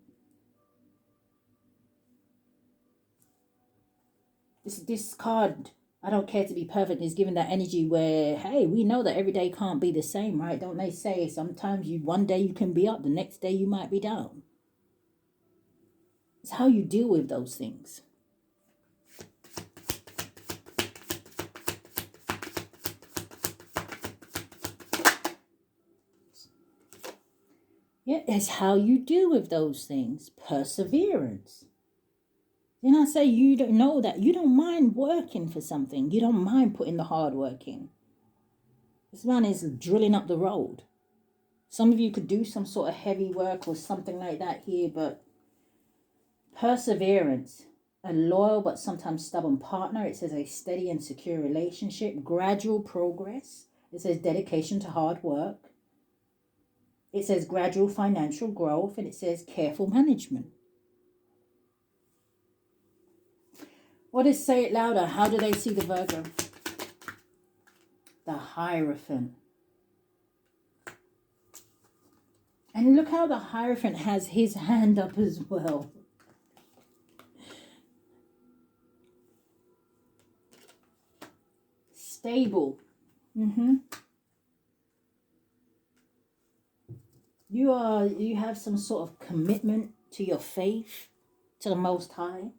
This card, I don't care to be perfect, is giving that energy where, hey, we know that every day can't be the same, right? Don't they say sometimes one day you can be up, the next day you might be down. It's how you deal with those things. Yeah, it's how you deal with those things. Perseverance. Then I say you don't know that you don't mind working for something. You don't mind putting the hard work in. This man is drilling up the road. Some of you could do some sort of heavy work or something like that here, but perseverance, a loyal but sometimes stubborn partner. It says a steady and secure relationship, gradual progress. It says dedication to hard work. It says gradual financial growth, and it says careful management. What is say it louder? How do they see the Virgo? The Hierophant. And look how the Hierophant has his hand up as well. Stable. You have some sort of commitment to your faith, to the Most High.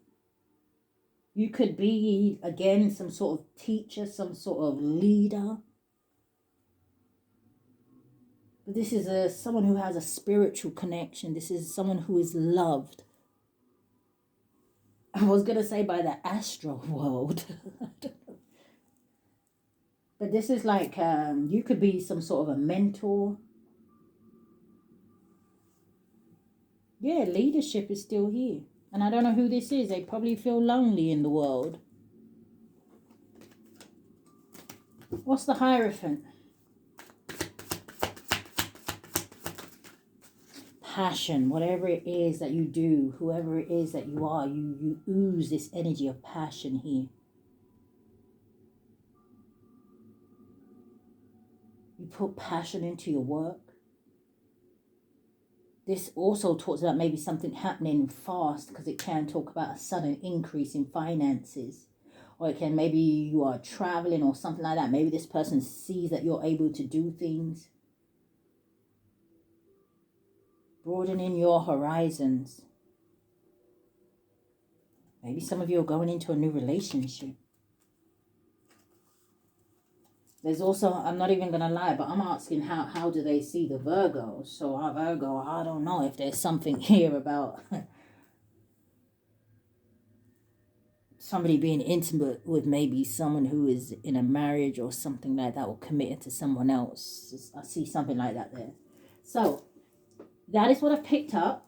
You could be, again, some sort of teacher, some sort of leader. But this is someone who has a spiritual connection. This is someone who is loved. I was going to say by the astral world. But this is like, you could be some sort of a mentor. Yeah, leadership is still here. And I don't know who this is. They probably feel lonely in the world. What's the Hierophant? passion, whatever it is that you do, whoever it is that you are, you ooze this energy of passion here. You put passion into your work. This also talks about maybe something happening fast, because it can talk about a sudden increase in finances. Or it can, maybe you are traveling or something like that. Maybe this person sees that you're able to do things. Broadening your horizons. Maybe some of you are going into a new relationship. There's also, I'm not even going to lie, but I'm asking how do they see the Virgo? So our Virgo, I don't know if there's something here about somebody being intimate with maybe someone who is in a marriage or something like that, or committed to someone else. I see something like that there. So that is what I've picked up.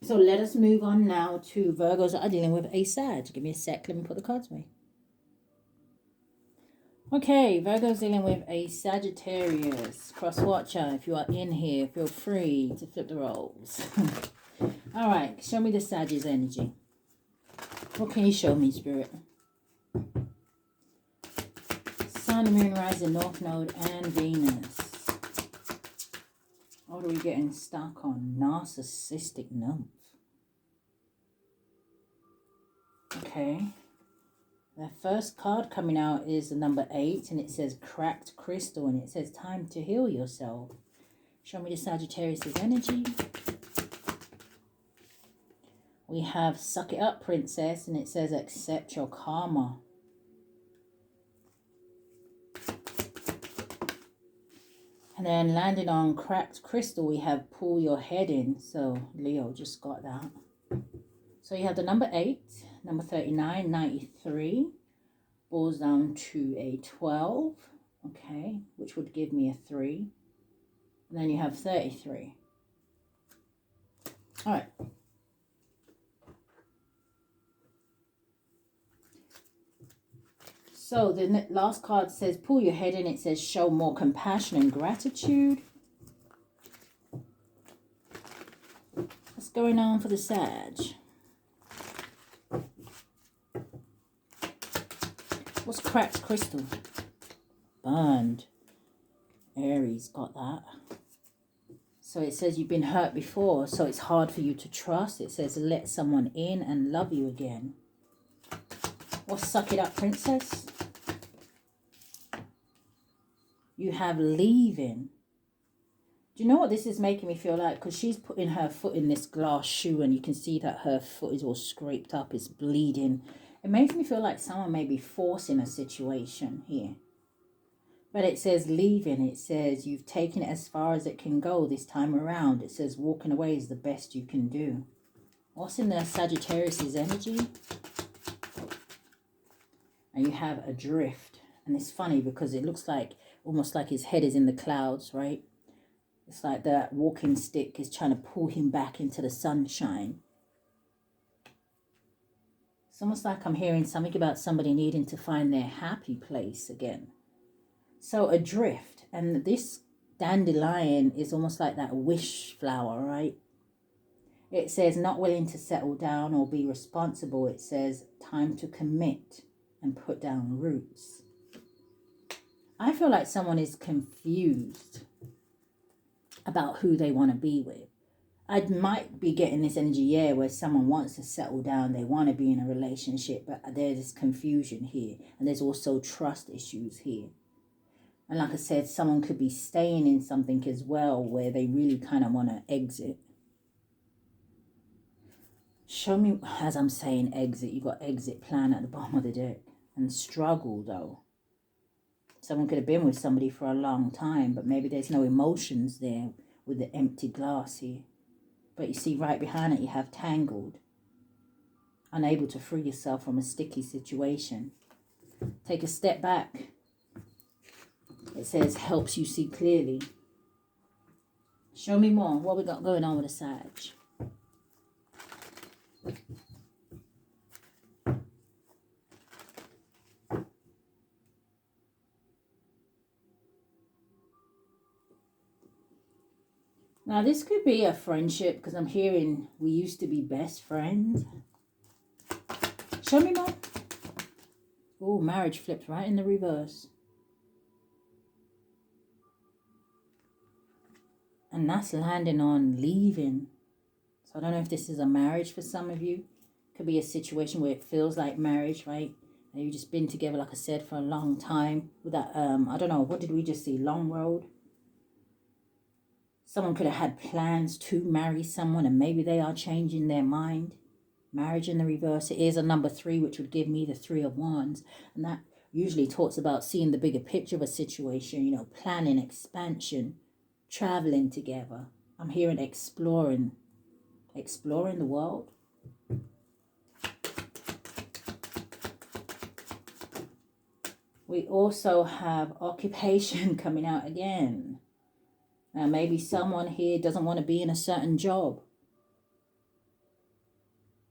So let us move on now to Virgos that are dealing with a Sag. Give me a sec. Let me put the cards away. Okay, Virgo's dealing with a Sagittarius. Cross watcher, if you are in here, feel free to flip the roles. All right, show me the Sag's energy. What can you show me, Spirit? Sun, Moon, Rising, North Node, and Venus. What are we getting stuck on? Narcissistic nymph. Okay. The first card coming out is the number 8, and it says cracked crystal, and it says time to heal yourself. Show me the Sagittarius' energy. We have suck it up, princess, and it says accept your karma. And then landing on cracked crystal, we have pull your head in. So Leo just got that. So you have the number 8, number 39, 93. Falls down to a 12. Okay, which would give me a 3. And then you have 33. All right. So the last card says pull your head in. It says show more compassion and gratitude. What's going on for the Sag? What's cracked crystal? Burned. Aries got that. So it says you've been hurt before, so it's hard for you to trust. It says let someone in and love you again. What's suck it up, princess? You have leaving. Do you know what this is making me feel like? Because she's putting her foot in this glass shoe, and you can see that her foot is all scraped up. It's bleeding. It makes me feel like someone may be forcing a situation here. But it says leaving. It says you've taken it as far as it can go this time around. It says walking away is the best you can do. What's in the Sagittarius' energy? And you have adrift. And it's funny because it looks like almost like his head is in the clouds, right? It's like that walking stick is trying to pull him back into the sunshine. It's almost like I'm hearing something about somebody needing to find their happy place again. So adrift. And this dandelion is almost like that wish flower, right? It says not willing to settle down or be responsible. It says time to commit and put down roots. I feel like someone is confused about who they want to be with. I might be getting this energy, where someone wants to settle down, they want to be in a relationship, but there's this confusion here, and there's also trust issues here. And like I said, someone could be staying in something as well where they really kind of want to exit. Show me, as I'm saying exit, you've got exit plan at the bottom of the deck. And struggle, though. Someone could have been with somebody for a long time, but maybe there's no emotions there with the empty glass here. But you see right behind it, you have tangled. Unable to free yourself from a sticky situation. Take a step back. It says helps you see clearly. Show me more. What we got going on with the Sag? Now, this could be a friendship because I'm hearing we used to be best friends. Show me more. Oh, marriage flipped right in the reverse. And that's landing on leaving. So I don't know if this is a marriage for some of you. Could be a situation where it feels like marriage, right? And you've just been together, like I said, for a long time. With that, I don't know, what did we just see? Long road. Someone could have had plans to marry someone and maybe they are changing their mind. Marriage in the reverse. It is a number 3, which would give me the 3 of Wands. And that usually talks about seeing the bigger picture of a situation, you know, planning, expansion, traveling together. I'm hearing exploring the world. We also have occupation coming out again. Now, maybe someone here doesn't want to be in a certain job.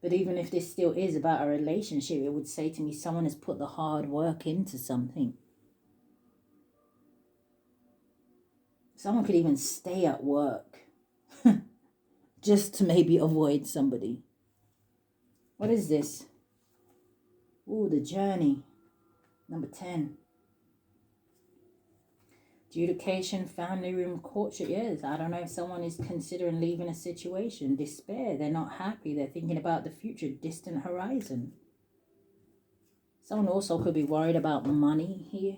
But even if this still is about a relationship, it would say to me someone has put the hard work into something. Someone could even stay at work just to maybe avoid somebody. What is this? Ooh, the journey. Number 10. Adjudication, family room, courtship. Yes, I don't know if someone is considering leaving a situation. Despair. They're not happy. They're thinking about the future, distant horizon. Someone also could be worried about money here.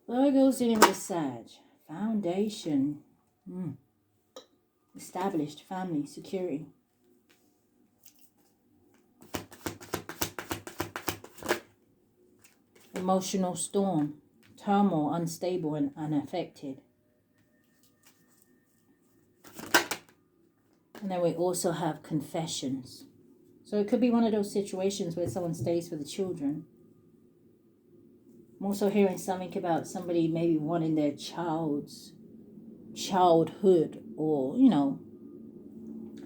Virgo's dealing with a Sag. Foundation. Established family, security. Emotional storm. Turmoil, unstable and unaffected. And then we also have confessions. So it could be one of those situations where someone stays for the children. I'm also hearing something about somebody maybe wanting their childhood or, you know,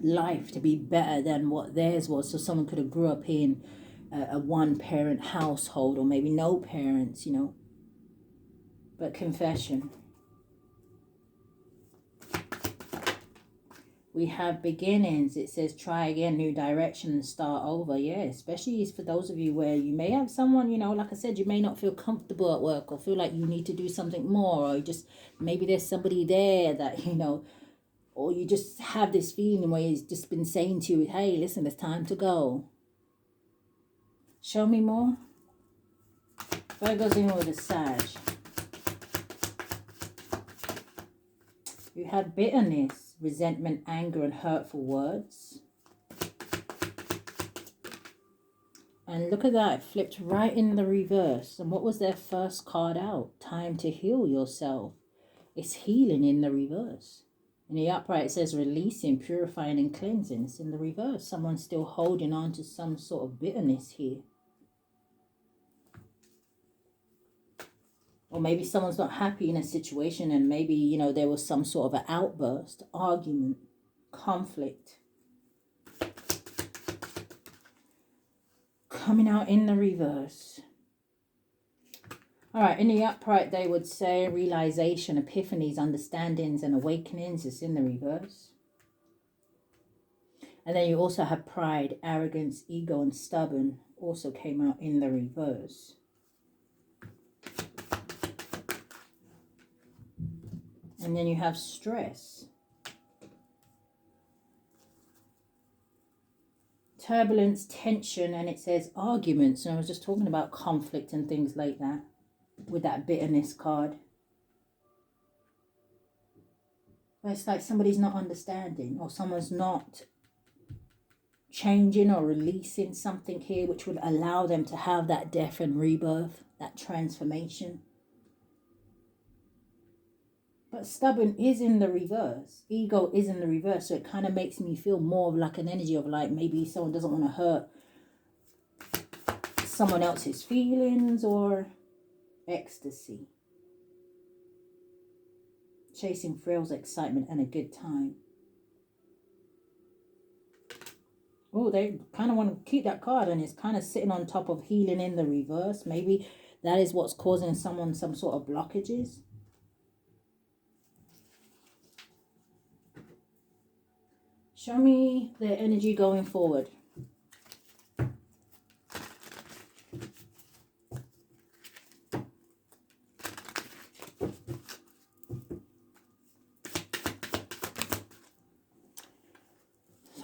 life to be better than what theirs was. So someone could have grew up in a one-parent household or maybe no parents, you know. But confession. We have beginnings. It says try again, new direction and start over. Yeah, especially for those of you where you may have someone, you know, like I said, you may not feel comfortable at work or feel like you need to do something more, or just maybe there's somebody there that, you know, or you just have this feeling where he's just been saying to you, hey, listen, it's time to go. Show me more. Virgo's in with a Sag. You have bitterness, resentment, anger, and hurtful words. And look at that, it flipped right in the reverse. And what was their first card out? Time to heal yourself. It's healing in the reverse. In the upright, it says releasing, purifying, and cleansing. It's in the reverse. Someone's still holding on to some sort of bitterness here. Or maybe someone's not happy in a situation and maybe, you know, there was some sort of an outburst, argument, conflict. Coming out in the reverse. All right, in the upright, they would say realization, epiphanies, understandings, and awakenings. It's in the reverse. And then you also have pride, arrogance, ego, and stubborn. Also came out in the reverse. And then you have stress. Turbulence, tension, and it says arguments. And I was just talking about conflict and things like that with that bitterness card. But it's like somebody's not understanding or someone's not changing or releasing something here which would allow them to have that death and rebirth, that transformation. But stubborn is in the reverse. Ego is in the reverse. So it kind of makes me feel more of like an energy of like maybe someone doesn't want to hurt someone else's feelings or ecstasy. Chasing thrills, excitement, and a good time. Oh, they kind of want to keep that card, and it's kind of sitting on top of healing in the reverse. Maybe that is what's causing someone some sort of blockages. Show me their energy going forward.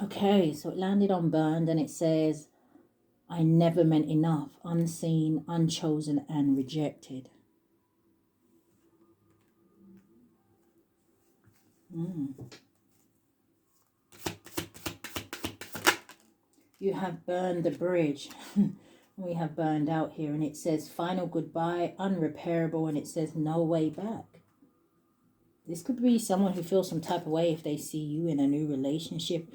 Okay, so it landed on burned, and it says, I never meant enough, unseen, unchosen, and rejected. You have burned the bridge. We have burned out here, and it says final goodbye, unrepairable, and it says no way back. This could be someone who feels some type of way if they see you in a new relationship.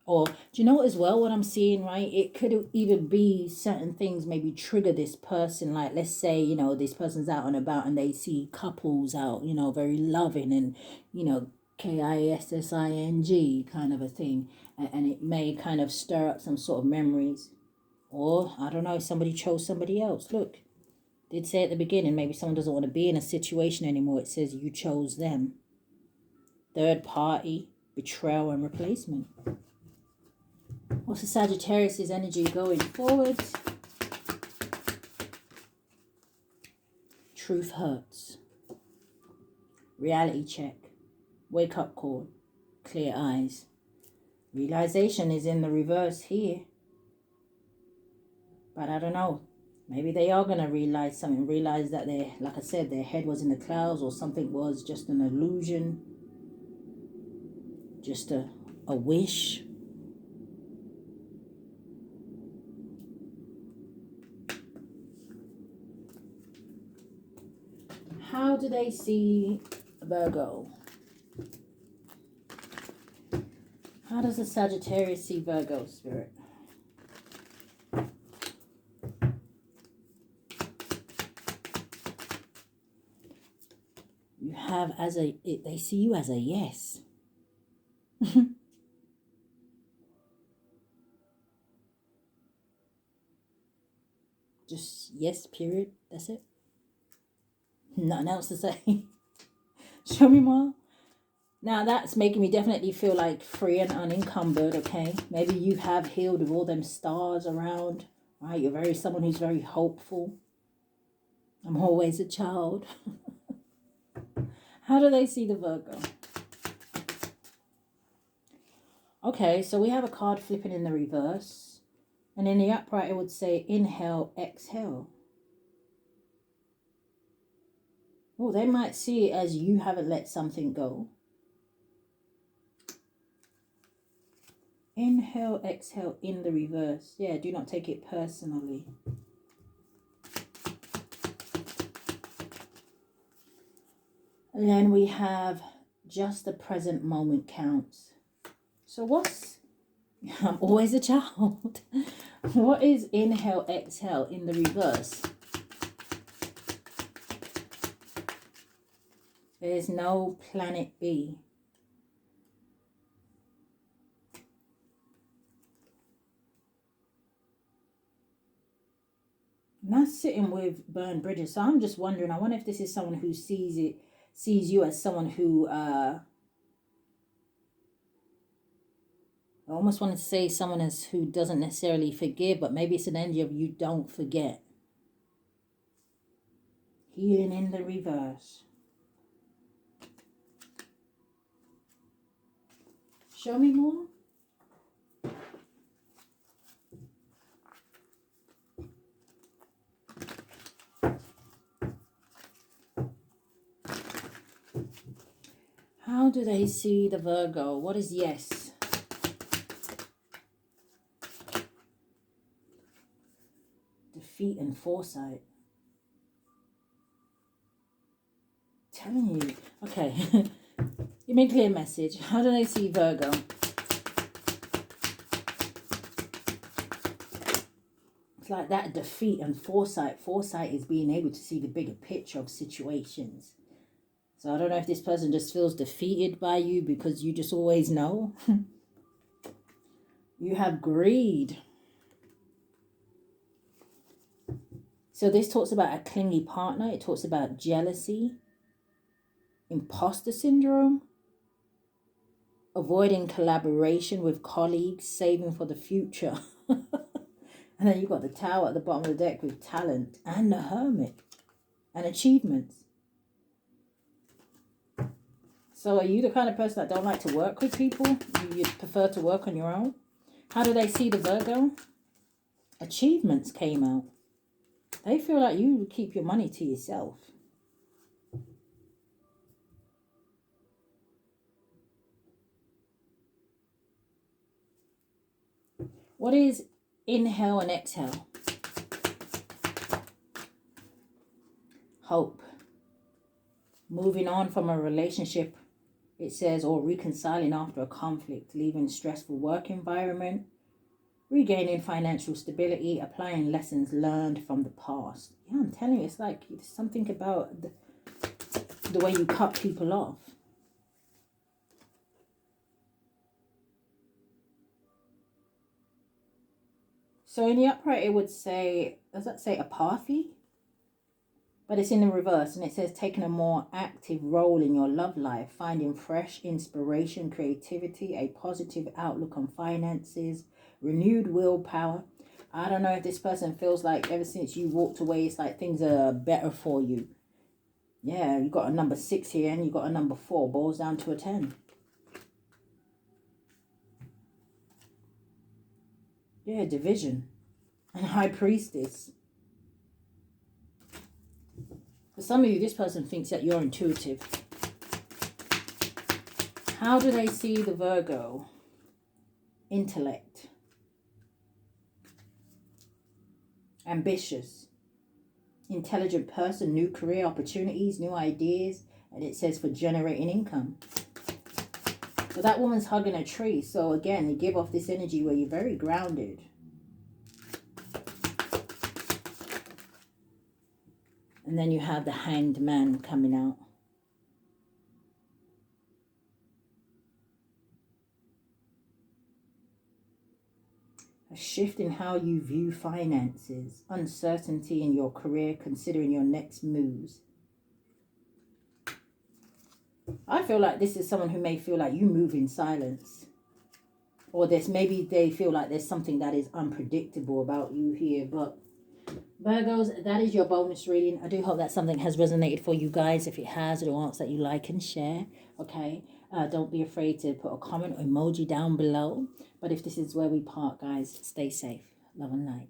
Or, do you know as well what I'm seeing, right? It could even be certain things maybe trigger this person. Like, let's say, you know, this person's out and about and they see couples out, you know, very loving and, you know, KISSING kind of a thing. And it may kind of stir up some sort of memories. Or, I don't know, somebody chose somebody else. Look, did say at the beginning, maybe someone doesn't want to be in a situation anymore. It says you chose them. Third party, betrayal and replacement. What's the Sagittarius' energy going forward? Truth hurts. Reality check. Wake up call. Clear eyes. Realization is in the reverse here. But I don't know. Maybe they are going to realize something. Realize that they, like I said, their head was in the clouds, or something was just an illusion. Just a wish. How do they see Virgo? How does the Sagittarius see Virgo, Spirit? You have as a, they see you as a yes. Just yes, period. That's it. Nothing else to say. Show me more. Now that's making me definitely feel like free and unencumbered, okay? Maybe you have healed with all them stars around, right? You're someone who's very hopeful. I'm always a child. How do they see the Virgo? Okay, so we have a card flipping in the reverse. And in the upright, it would say inhale, exhale. Oh, they might see it as you haven't let something go. Inhale, exhale in the reverse. Yeah, do not take it personally. And then we have just the present moment counts. So what's, I'm always a child. What is inhale, exhale in the reverse? There's no planet B. And that's sitting with burned bridges. So I'm just wondering, I wonder if this is someone who sees you as someone who, I almost wanted to say someone who doesn't necessarily forgive, but maybe it's an energy of you don't forget. Healing in the reverse. Show me more. How do they see the Virgo? What is yes? Defeat and foresight. Telling you. Okay. Give me a clear message. How do they see Virgo? It's like that defeat and foresight. Foresight is being able to see the bigger picture of situations. So I don't know if this person just feels defeated by you because you just always know. You have greed. So this talks about a clingy partner. It talks about jealousy, imposter syndrome, avoiding collaboration with colleagues, saving for the future. And then you've got the Tower at the bottom of the deck with talent and the Hermit and achievements. So are you the kind of person that don't like to work with people? You prefer to work on your own? How do they see the Virgo? Achievements came out. They feel like you keep your money to yourself. What is inhale and exhale? Hope. Moving on from a relationship, it says, or reconciling after a conflict, leaving a stressful work environment, regaining financial stability, applying lessons learned from the past. Yeah, I'm telling you, it's like something about the way you cut people off. So in the upright, it would say, does that say apathy? But it's in the reverse, and it says taking a more active role in your love life, finding fresh inspiration, creativity, a positive outlook on finances, renewed willpower. I don't know if this person feels like ever since you walked away, it's like things are better for you. Yeah, you got a number 6 here and you got a number 4, boils down to a 10. Yeah, division. And High Priestess. For some of you, this person thinks that you're intuitive. How do they see the Virgo? Intellect. Ambitious. Intelligent person, new career opportunities, new ideas. And it says for generating income. So that woman's hugging a tree. So again, you give off this energy where you're very grounded. And then you have the Hanged Man coming out. A shift in how you view finances. Uncertainty in your career, considering your next moves. I feel like this is someone who may feel like you move in silence. Or maybe they feel like there's something that is unpredictable about you here. But Virgos, that is your bonus reading. I do hope that something has resonated for you guys. If it has, or wants that you like and share, okay? Don't be afraid to put a comment or emoji down below. But if this is where we part, guys, stay safe. Love and light.